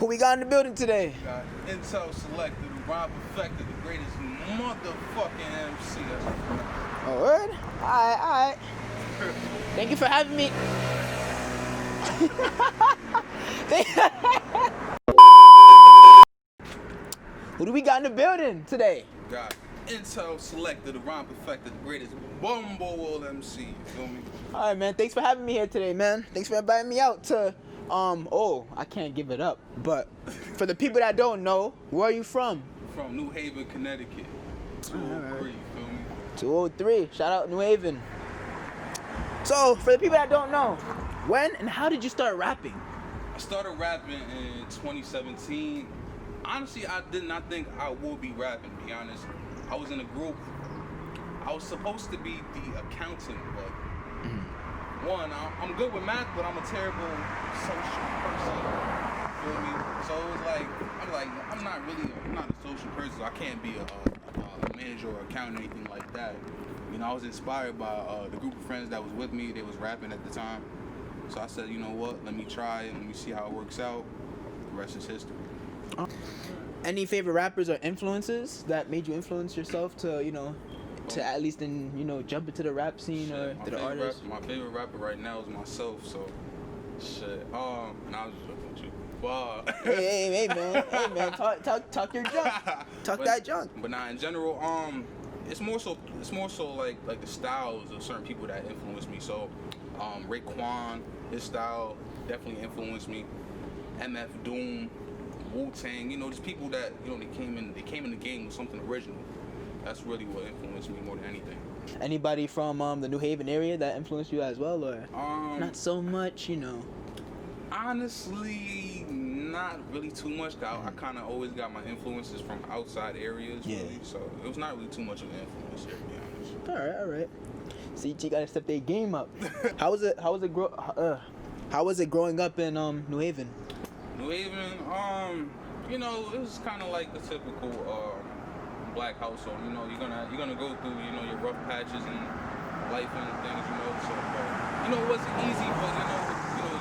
Who we got in the building today? We got Intel Selektah, the Rob Perfected, the greatest motherfucking MC. Oh, word? Alright. Thank you for having me. Who do we got in the building today? We got Intel Selektah, the Rob Perfected, the greatest bumble MC. You feel me? Alright, man. Thanks for having me here today, man. Thanks for inviting me out to, I can't give it up. But for the people that don't know, where are you from? From New Haven, Connecticut. 203, you feel me? 203. Shout out New Haven. So, for the people that don't know, when and how did you start rapping? I started rapping in 2017. Honestly, I did not think I would be rapping, to be honest. I was in a group. I was supposed to be the accountant, but one, I'm good with math, but I'm a terrible social person. Feel me? So it was like, I'm not a social person. So I can't be a manager or accountant or anything like that. You know, I was inspired by the group of friends that was with me. They was rapping at the time. So I said, you know what? Let me try it. Let me see how it works out. The rest is history. Any favorite rappers or influences that made you influence yourself to, to at least jump into the rap scene or to the artist? My favorite rapper right now is myself, so shit. And I was just joking with you. Wow. Hey man, talk your junk. That junk. But in general, it's more so like the styles of certain people that influence me. So, Raekwon, his style definitely influenced me. MF Doom, Wu-Tang, there's people that they came in the game with something original. That's really what influenced me more than anything. Anybody from the New Haven area that influenced you as well, or not so much, Honestly, not really too much. I kind of always got my influences from outside areas, really, so it was not really too much of an influence here, to be honest. All right. See, you gotta step their game up. How was it growing up in New Haven? New Haven, it was kind of like the typical black household. You're gonna go through your rough patches in life and things. So it wasn't easy, but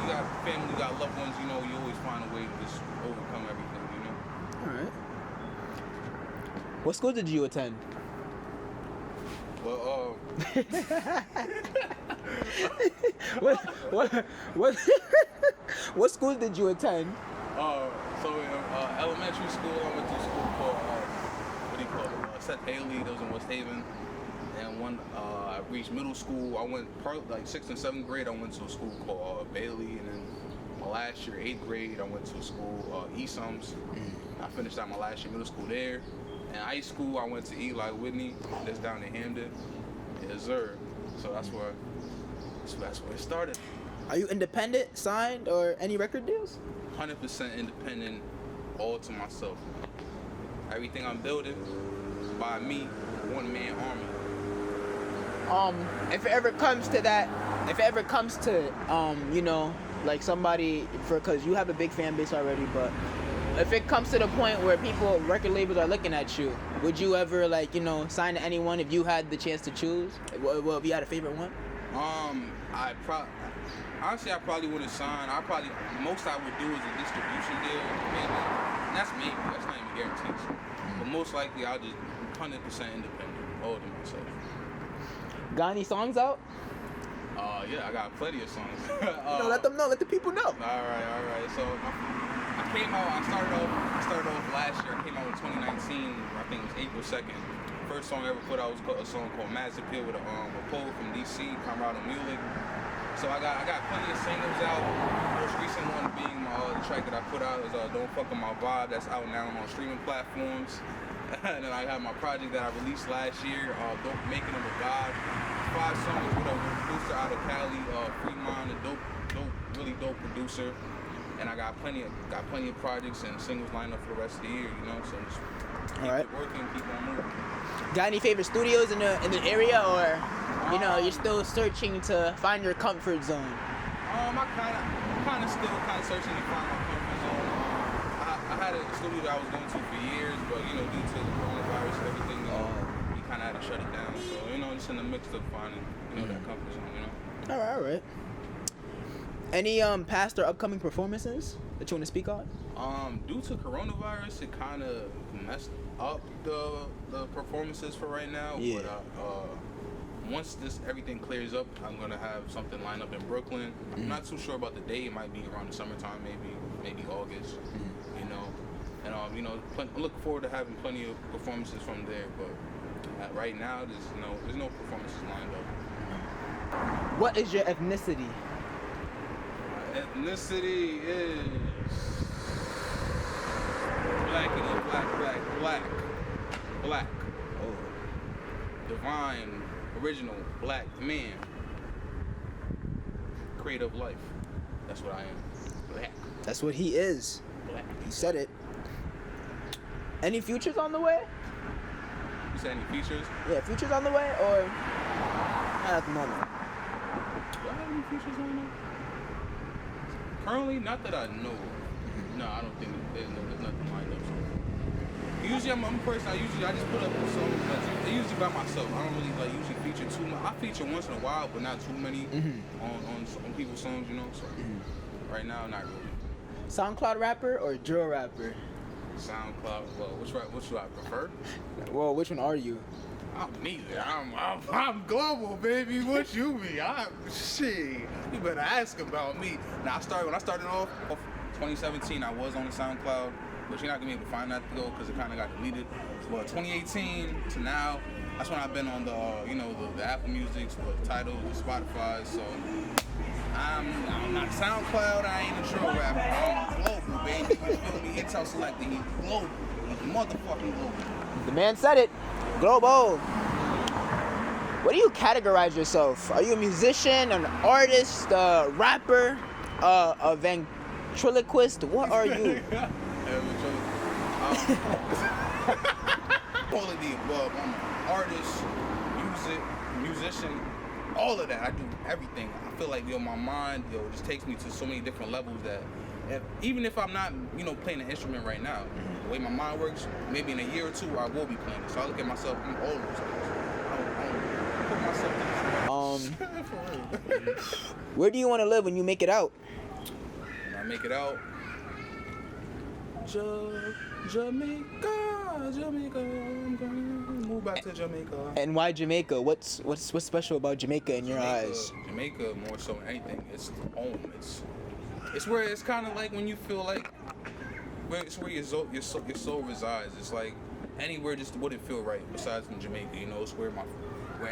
you got family, you got loved ones. You always find a way to just overcome everything. All right. What school did you attend? Well, what schools did you attend? So in elementary school, I went to a school called Seth Haley. That was in West Haven. And when I reached middle school, I went like 6th and 7th grade. I went to a school called Bailey, and then my last year, 8th grade, I went to a school Esoms. I finished out my last year middle school there. In high school, I went to Eli Whitney. That's down in Hamden. Yes, sir. So that's where it started. Are you independent, signed, or any record deals? 100% independent, all to myself. Everything I'm building by me, one-man army. If it ever comes to like somebody, because you have a big fan base already, but if it comes to the point where record labels are looking at you, would you ever sign to anyone if you had the chance to choose? Well, if you had a favorite one? Honestly, I probably wouldn't sign. Most I would do is a distribution deal, maybe. And that's maybe. That's not even guaranteed. But most likely, I'll just 100% independent, all to myself. Got any songs out? Yeah, I got plenty of songs. Let them know. Let the people know. All right. So I started off last year. I came out in 2019. I think it was April 2nd. First song I ever put out was a song called Mass Appeal with a poet from DC, Comrade Mulek. So I got plenty of singles out. Most recent one being the track that I put out is Don't Fuck With My Vibe. That's out now on streaming platforms. And then I have my project that I released last year, Making Him a God. 5 songs with a producer out of Cali, Fremont, a really dope producer. And I got plenty of projects and singles lined up for the rest of the year, So just keep it working, keep on moving. Got any favorite studios in the area, or you're still searching to find your comfort zone? I'm kind of still searching to find my comfort zone. I had a studio that I was going to for years, but due to the coronavirus and everything, we kind of had to shut it down. So just in the mix of finding that comfort zone. All right. Any past or upcoming performances? that you want to speak on? Due to coronavirus, it kind of messed up the performances for right now. Yeah. But once everything clears up, I'm gonna have something lined up in Brooklyn. I'm not too sure about the day. It might be around the summertime, maybe August. You know, and I'm looking forward to having plenty of performances from there. But right now, there's no performances lined up. What is your ethnicity? My ethnicity is black. Oh. Divine, original, black man. Creative life. That's what I am. Black. That's what he is. Black. He said it. Any futures on the way? You said any features? Yeah, futures on the way, or not at the moment? Do I have any features on there? Currently, not that I know of. No, I don't think there's nothing lined up. So. Usually, I'm a person. I just put up a song. But usually by myself. I don't really usually feature too much. I feature once in a while, but not too many on people's songs. So right now, not really. SoundCloud rapper or drill rapper? SoundCloud. Well, which do I prefer? Well, which one are you? I'm neither. I'm global, baby. What you mean? Shit. You better ask about me. Now when I started off 2017, I was on the SoundCloud, but you're not gonna be able to find that though because it kind of got deleted. But 2018 to now, that's when I've been on the the Apple Music, the Tidal, the Spotify. So I'm not SoundCloud. I ain't a drill rapper. I'm global, baby. You feel me? Intel Selektah. He's global. He's motherfucking global. The man said it. Global. What do you categorize yourself? Are you a musician, an artist, a rapper, a ventriloquist? What are you? All of the above. I'm an artist, musician, all of that. I do everything. I feel like my mind it just takes me to so many different levels that even if I'm not playing an instrument right now, the way my mind works, maybe in a year or two I will be playing it. So I look at myself, I'm all those things. I don't put myself in for real. Where do you want to live when you make it out? When I make it out, Jamaica, I'm gonna move back to Jamaica. And why Jamaica? What's special about Jamaica in your eyes? Jamaica more so than anything. It's home. It's where it's kind of like when you feel like it's where your soul resides. It's like anywhere just wouldn't feel right besides in Jamaica. It's where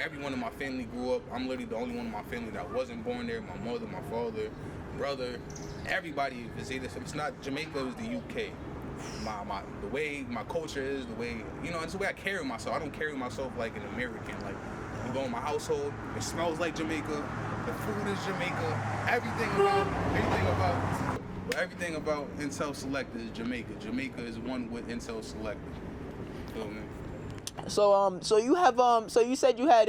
everyone in my family grew up. I'm literally the only one in my family that wasn't born there. My mother, my father, brother, everybody is either. If it's not Jamaica, it's the UK. The way my culture is, the way it's the way I carry myself. I don't carry myself like an American. Like you go in my household, it smells like Jamaica. The food is Jamaica. Everything about Intel Selektah is Jamaica. Jamaica is one with Intel Selektah. Feel me? So you have so you said you had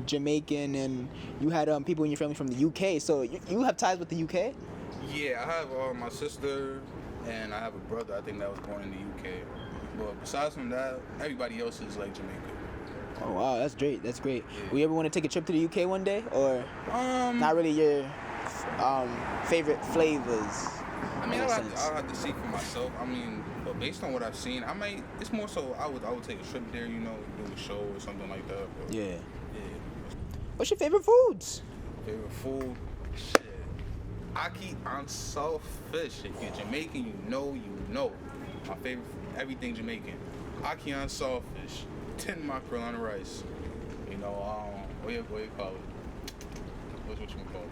Jamaican and you had people in your family from the UK. So you have ties with the UK? Yeah, I have my sister and I have a brother. I think that was born in the UK. But besides from that, everybody else is like Jamaica. Oh wow, that's great. That's great. Yeah. Will you ever want to take a trip to the UK one day, or not really your favorite flavors? I mean, I'll have to see for myself. I mean, but based on what I've seen, I might. It's more so I would take a trip there, do a show or something like that. But Yeah. Yeah. What's your favorite foods? Favorite food? Shit. I keep on fish. If you're Jamaican, you know. My favorite, everything Jamaican. Aki on saltfish, tin mackerel on rice. What you call it? What you call it?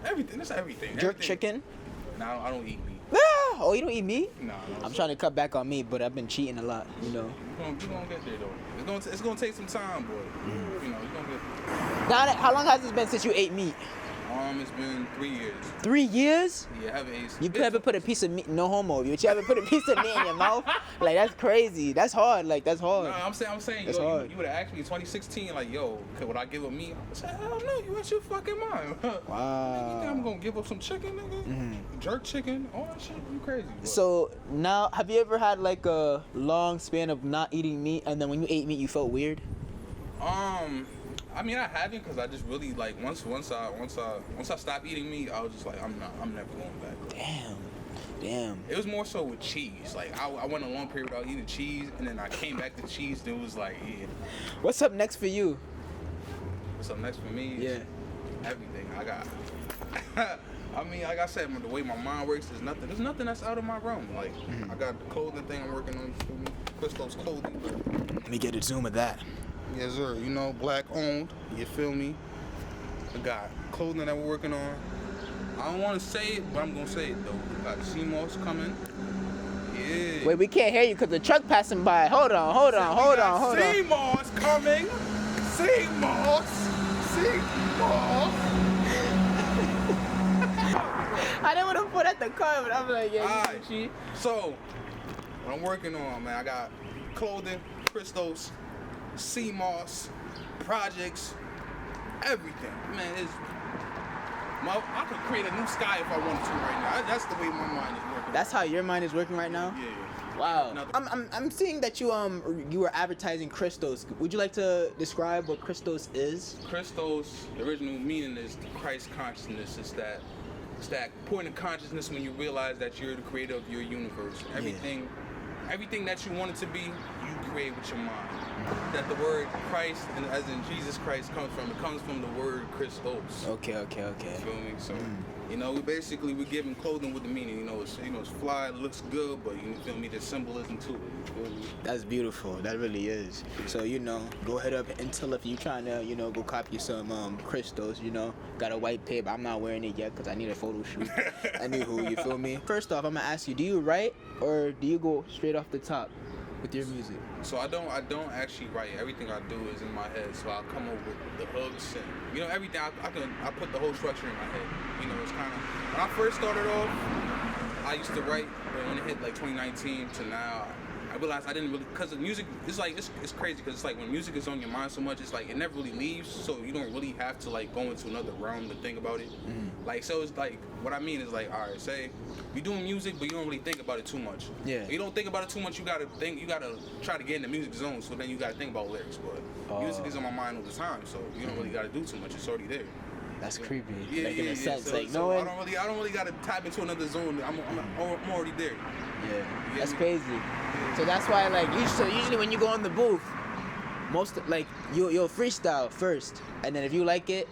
Everything. That's everything. Jerk chicken? No, I don't eat meat. Oh, you don't eat meat? No. I'm trying to cut back on meat, but I've been cheating a lot. You're gonna get there though. It's gonna take some time, boy. You're gonna get there. Now, how long has it been since you ate meat? It's been 3 years. 3 years? Yeah, I haven't ate. You ever put a piece of meat? No homo. But you ever put a piece of meat in your mouth? Like that's crazy. That's hard. That's hard. No, I'm saying, that's yo, hard. you would have asked me in 2016, like, yo, would I give up meat? I said, hell no, you out your fucking mind. Wow. You think I'm gonna give up some chicken, nigga? Jerk chicken, all that shit? You crazy? Bro. So now, have you ever had like a long span of not eating meat, and then when you ate meat, you felt weird? I mean, I haven't, because I just really like once I stopped eating meat, I was just like, I'm never going back. Damn. Damn. It was more so with cheese. Like I went a long period without eating cheese, and then I came back to cheese. And it was like, yeah. What's up next for you? What's up next for me? Yeah. Everything I got. I mean, like I said, the way my mind works, there's nothing that's out of my realm. Like, I got the clothing thing I'm working on, you feel me? Crystal's clothing. Let me get a zoom of that. Yes, sir. You know, black owned. You feel me? I got clothing that we're working on. I don't want to say it, but I'm going to say it, though. We got CMOS coming. Yeah. Wait, we can't hear you because the truck passing by. Hold on. CMOS coming. CMOS. I didn't want to put at the car, but I'm like, yeah. Alright, so what I'm working on, man, I got clothing, crystals, CMOS, projects, everything. Man, I could create a new sky if I wanted to right now. That's the way my mind is working. That's how your mind is working right now? Yeah. Wow. I'm seeing that you were advertising crystals. Would you like to describe what crystals is? Crystals, the original meaning is Christ consciousness. It's that point of consciousness when you realize that you're the creator of your universe. Everything that you want it to be, you create with your mind. That the word Christ, and as in Jesus Christ, comes from the word Christos. Okay. You feel me? So, you know, we're giving clothing with the meaning. You know, it's fly, it looks good, but you feel me? There's symbolism to it. You feel me? That's beautiful. That really is. So, you know, go ahead up until if you're trying to, you know, go copy some crystals, you know, got a white paper. I'm not wearing it yet because I need a photo shoot. Anywho, you feel me? First off, I'm gonna ask you, do you write or do you go straight off the top with your music? So I don't actually write. Everything I do is in my head. So I'll come up with the hooks and, you know, everything. I put the whole structure in my head. You know, it's kind of, when I first started off, I used to write, but when it hit like 2019 to now, I realized I didn't really, because the music, it's like, it's crazy, because it's like when music is on your mind so much, it's like it never really leaves, so you don't really have to like go into another realm to think about it. Like, so it's like, what I mean is like, all right, say you're doing music, but you don't really think about it too much. Yeah. If you don't think about it too much, you gotta try to get in the music zone, so then you gotta think about lyrics, but music is on my mind all the time, so you don't really gotta do too much, it's already there. That's creepy. Yeah, like in a sense, so, like so no one. I don't really gotta tap into another zone. I'm already there. Yeah, that's crazy. So that's why, like, usually when you go on the booth, like you'll freestyle first, and then if you like it,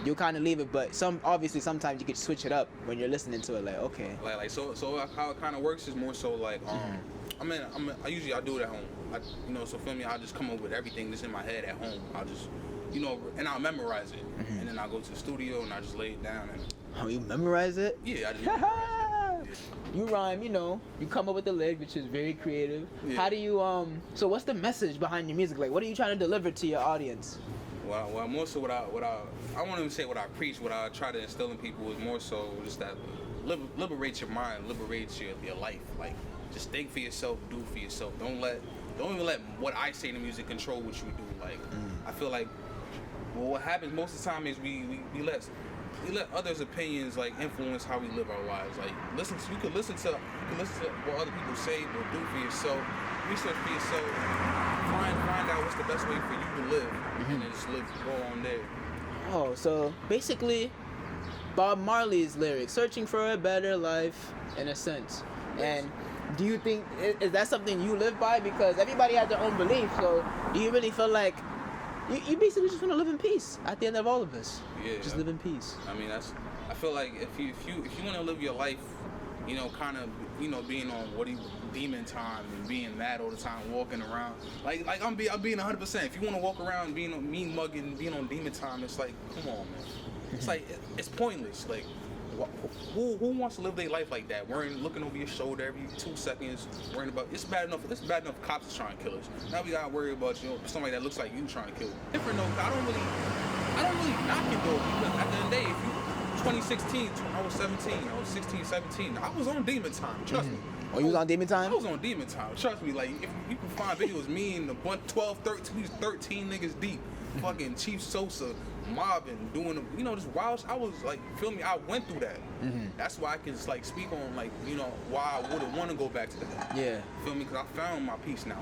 you'll kind of leave it. But sometimes you could switch it up when you're listening to it. Like, okay. Like so how it kind of works is more so like I usually do it at home. You know, so feel me, I just come up with everything that's in my head at home. I'll just, you know, and I'll memorize it, and then I'll go to the studio and I just lay it down and. Oh, you memorize it? Yeah, I just. You rhyme, you know, you come up with the lyric, which is very creative. Yeah. How do you so what's the message behind your music? Like, what are you trying to deliver to your audience? Well, more so what I won't even say what I preach. What I try to instill in people is more so just that liberate your mind, liberate your life. Like, just think for yourself, do for yourself. Don't even let what I say in the music control what you do. Like, I feel like, well, what happens most of the time is we let others' opinions like influence how we live our lives. Like, you can listen to what other people say, but do for yourself. Research for yourself. Find out what's the best way for you to live, and then just go on there. Oh, so basically, Bob Marley's lyrics, searching for a better life, in a sense. And do you think is that something you live by? Because everybody has their own beliefs. So do you really feel like you basically just want to live in peace at the end of all of this? Yeah, just live in peace. I mean, I feel like if you want to live your life, you know, kind of, you know, being on demon time and being mad all the time, walking around like I'm being 100%. If you want to walk around being on mean mugging, being on demon time, it's like, come on, man. It's like it's pointless. Like, who wants to live their life like that? Looking over your shoulder every 2 seconds, worrying about it's bad enough cops is trying to kill us. Now we gotta worry about, you know, somebody that looks like you trying to kill us. Different though. I don't really knock it though, because at the end of the day, if you 2016, I was 17, I was 16, 17, I was on demon time, trust me. Oh, you was on demon time? I was on demon time, trust me. Like, if you can find videos, me and the 12, 13 niggas deep, fucking Chief Sosa, mobbing, doing the, you know, just wild. I was like, feel me, I went through that. That's why I can like speak on, like, you know, why I wouldn't want to go back to that. Yeah. Feel me, because I found my peace now.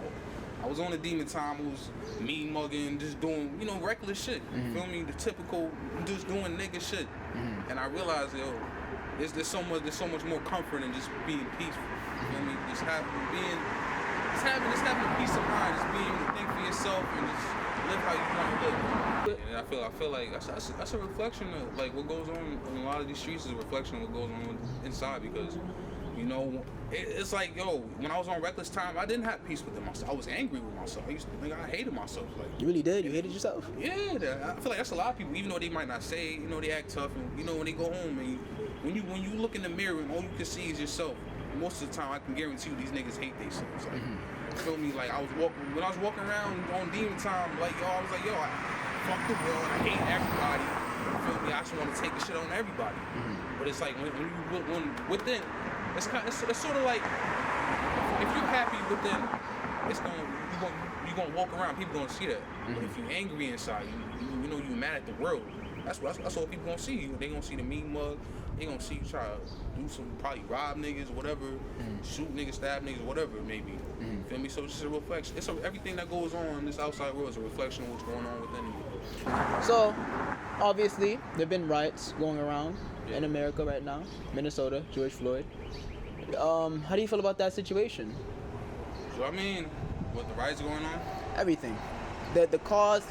I was on the demon time, I was mean mugging, just doing, you know, reckless shit. Feel me, the typical, just doing nigga shit. And I realized, yo, there's so much more comfort in just being peaceful. You know what I mean? Just having a peace of mind, just being able to think for yourself and just live how you want to live. And I feel like that's a reflection of like what goes on in a lot of these streets is a reflection of what goes on inside, because you know it's like, yo, when I was on Reckless Time, I didn't have peace within myself. I was angry with myself. I hated myself. Like, You really did? You hated yourself? yeah, I feel like that's a lot of people. Even though they might not say it, you know, they act tough, and you know when they go home and when you look in the mirror and all you can see is yourself. Most of the time, I can guarantee you these niggas hate themselves. Like, you feel me? Like when I was walking around on Demon Time, like yo, I was like, yo, I fuck the world. I hate everybody. You feel me? I just want to take the shit on everybody. But it's like when within, it's sort of like if you're happy within, you're gonna walk around. People gonna see that. But if you're angry inside, you know you mad at the world. That's all people gonna see. They gonna see the mean mug. They gonna see you try to do some, probably rob niggas, whatever, shoot niggas, stab niggas, whatever it may be. Feel me? So it's just a reflection. Everything that goes on in this outside world is a reflection of what's going on within you. So, obviously, there've been riots going around in America right now. Minnesota, George Floyd. How do you feel about that situation? So I mean, what the riots going on? Everything. The cause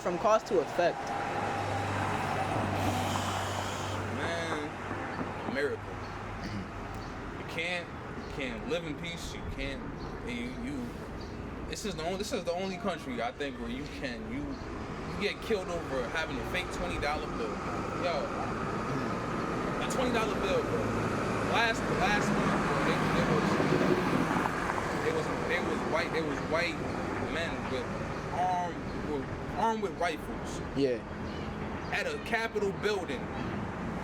from cause to effect. America. You can't live in peace. You can't. This is the only country I think where you get killed over having a fake $20 bill. Yo, a $20 bill, bro. Last month, bro, there was white men armed with rifles. Yeah. At a Capitol building.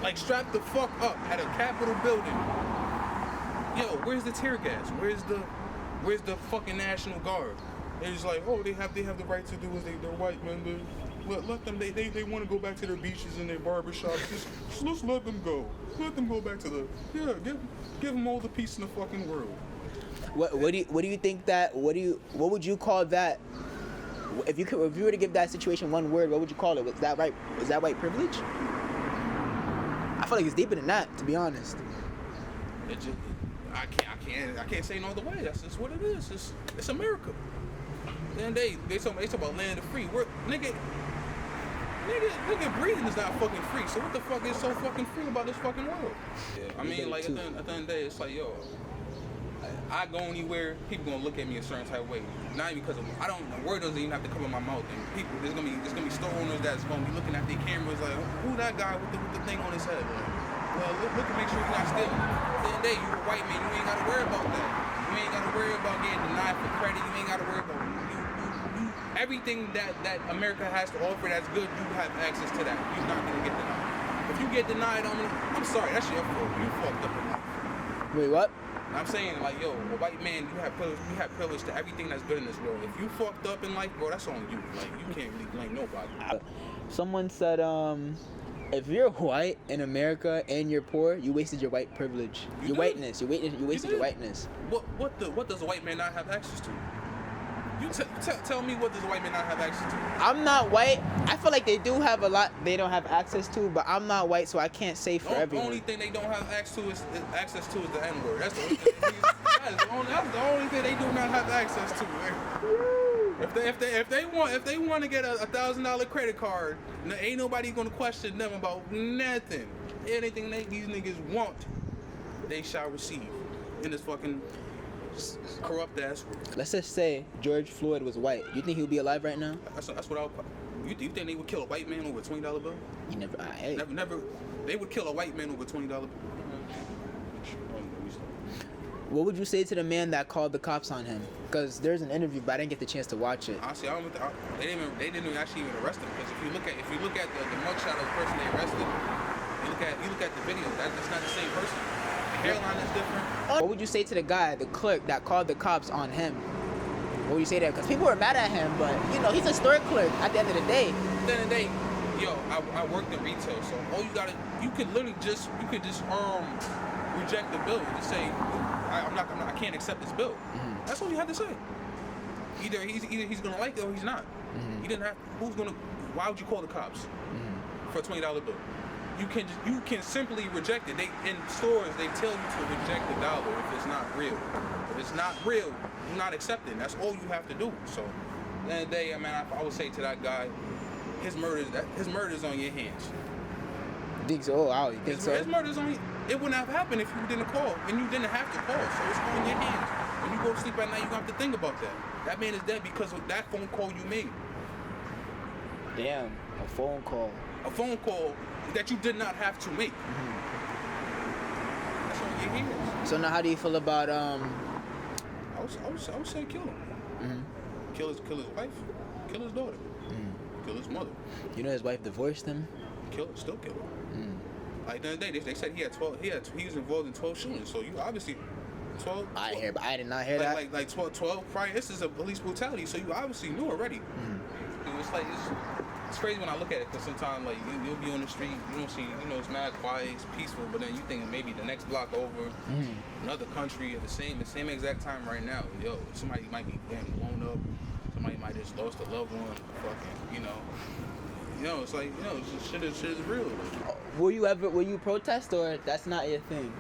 Like, strapped the fuck up at a Capitol building. Yo, where's the tear gas? Where's the fucking National Guard? They're just like, oh, they have the right to do as they're white men. Let them. They want to go back to their beaches and their barbershops. Just let's let them go. Let them go back to give them all the peace in the fucking world. What do you think that? What would you call that? If you were to give that situation one word, what would you call it? Was that white privilege? I feel like it's deeper than that, to be honest. I can't say no other way. That's just what it is. It's America. Then they talk about land of free. Nigga, breathing is not fucking free. So what the fuck is so fucking free about this fucking world? Yeah, I mean, like at the end of the day, it's like, yo, I go anywhere, people gonna look at me a certain type of way. Not even because of the word doesn't even have to come in my mouth. And people, there's gonna be store owners that's gonna be looking at their cameras like, who that guy with the thing on his head? Well, look to make sure he's not stealing. At the end of the day, you a white man, you ain't gotta worry about that. You ain't gotta worry about getting denied for credit. You ain't gotta worry about everything that America has to offer that's good. You have access to that. You're not gonna get denied. If you get denied, I'm sorry, that's your fault. You fucked up in life. Wait, what? I'm saying, like, yo, a white man, you have privilege to everything that's good in this world. If you fucked up in life, bro, that's on you. Like, you can't really blame nobody. Someone said, if you're white in America and you're poor, you wasted your white privilege. You wasted your whiteness. What does a white man not have access to? You tell me, what does a white man not have access to? I'm not white. I feel like they do have a lot they don't have access to, but I'm not white, so I can't say for everyone. The only thing they don't have access to is the N-word. That's the only thing. That's the only thing they do not have access to. If they want to get a $1,000 credit card, ain't nobody gonna question them about nothing. Anything these niggas want, they shall receive in this fucking corrupt ass world. Let's just say George Floyd was white. You think he would be alive right now? That's what I would. You think they would kill a white man over a $20 bill? Never. They would kill a white man over a $20 bill. What would you say to the man that called the cops on him? Because there's an interview, but I didn't get the chance to watch it. Honestly, they didn't actually even arrest him. Because if you look at the mugshot of the person they arrested, you look at the video, that's not the same person. The hairline is different. What would you say to the guy, the clerk that called the cops on him? What would you say to him? Because people were mad at him, but he's a store clerk at the end of the day. At the end of the day, yo, I worked in retail, so you could just reject the bill. Just say, I can't accept this bill. Mm-hmm. That's all you had to say. Either he's gonna like it or he's not. Mm-hmm. You didn't have. Why would you call the cops for a $20 bill? you can simply reject it. They in stores they tell you to reject the dollar if it's not real. If it's not real, you're not accepting. That's all you have to do. So, at the end of the day, I mean, I would say to that guy, his murder's on your hands. You think so? Oh, wow, you think so? His murder's on you. It wouldn't have happened if you didn't call, and you didn't have to call. So it's on your hands. When you go to sleep at night, you have to think about that. That man is dead because of that phone call you made. Damn, a phone call. A phone call that you did not have to make. That's on your hands. So now, how do you feel about I would say kill him. Kill his wife. Kill his daughter. Kill his mother. You know his wife divorced him? Still kill him. Like the other day, they said he had 12. He was involved in 12 shootings. So you obviously 12. I did not hear that. Like 12 prior. This is a police brutality. So you obviously knew already. It's like it's crazy when I look at it because sometimes like you'll be on the street, you don't see, it's mad quiet, it's peaceful, but then you think maybe the next block over, another country at the same exact time right now, somebody might be getting blown up, somebody might just lost a loved one, fucking, it's like, shit is real. Will you protest or that's not your thing?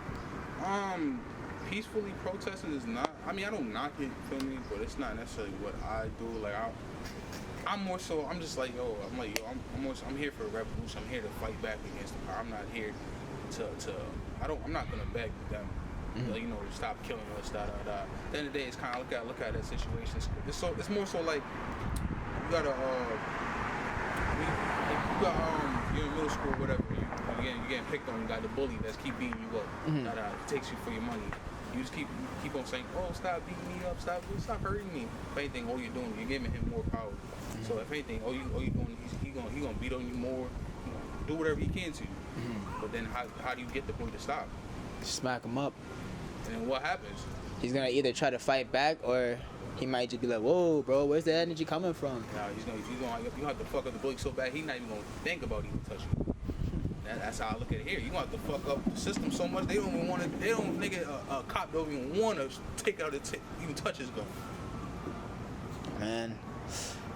Peacefully protesting is not, I mean, I don't knock it, feel me, but it's not necessarily what I do. Like, I'm more so, I'm just like, I'm here for a revolution. I'm here to fight back against the power. I'm not here I'm not gonna beg them, to stop killing us, At the end of the day, it's kind of look at that situation. It's more so like, you gotta, you're in middle school, whatever, you're getting picked on, you got the bully that's keep beating you up, that takes you for your money. You just keep on saying, oh, stop beating me up, stop hurting me. If anything, all you're doing, you're giving him more power. So if anything, all you doing, he gonna beat on you more, do whatever he can to you. But then how do you get the point to stop? Smack him up. And then what happens? He's gonna either try to fight back or he might just be like, whoa, bro, where's the energy coming from? Nah, you have to fuck up the bully so bad, he's not even gonna think about even touching you. That's how I look at it here. You want to fuck up the system so much, a cop don't even want to take out even touch his gun. Man,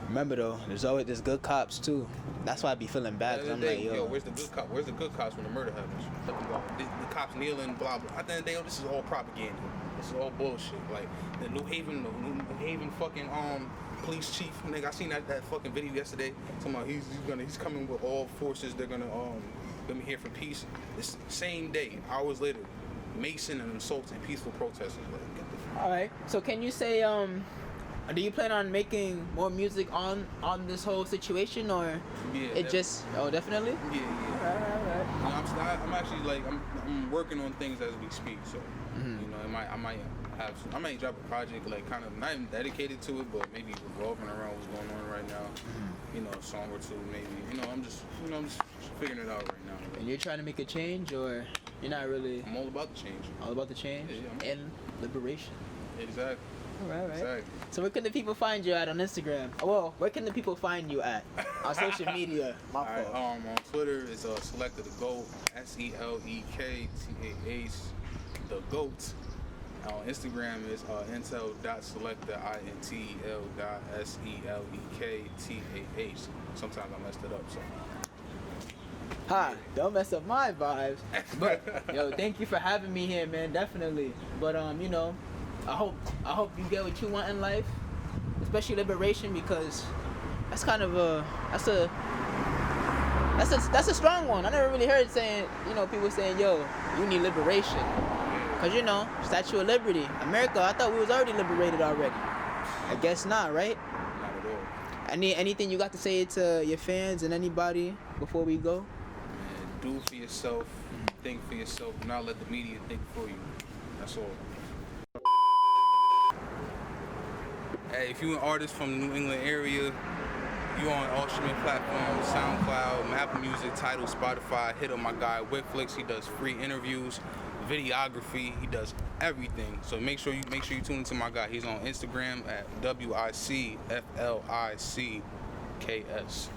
remember though, there's good cops too. That's why I be feeling bad. Cause I'm like, yo, where's the good cop? Where's the good cops when the murder happens? The cops kneeling, blah blah. At the end of the day, this is all propaganda. This is all bullshit. Like the New Haven fucking police chief, nigga. I seen that fucking video yesterday. Talking about he's coming with all forces. They're gonna be here for peace. This same day, hours later, Mason and assaulting peaceful protesters. Like, get the all right. So can you say do you plan on making more music on this whole situation or definitely? Yeah. I'm actually like I'm working on things as we speak. So I might drop a project like kind of not even dedicated to it, but maybe revolving around what's going on right now. A song or two maybe. I'm just figuring it out right now. And you're trying to make a change or you're not really? I'm all about the change. All about the change and liberation. Exactly. All right. Exactly. So where can the people find you at on Instagram? Well, where can the people find you at on social media? All right, on Twitter it's Selektah the GOAT, SELEKTAH the GOAT. On Instagram is intel.selektah, INTEL.SELEKTAH. Sometimes I messed it up, so. Ha! Don't mess up my vibes. But thank you for having me here, man. Definitely. But I hope you get what you want in life, especially liberation, because that's kind of that's a strong one. I never really heard people saying, yo, you need liberation. Cause Statue of Liberty, America, I thought we was already liberated already. I guess not, right? Not at all. Anything you got to say to your fans and anybody before we go? Man, do for yourself, think for yourself, and not let the media think for you. That's all. Hey, if you're an artist from the New England area, you on all streaming platforms, SoundCloud, Apple Music, Tidal, Spotify, hit up my guy Wicflix. He does free interviews, videography, he does everything. So make sure you tune into my guy. He's on Instagram at WICFLICKS.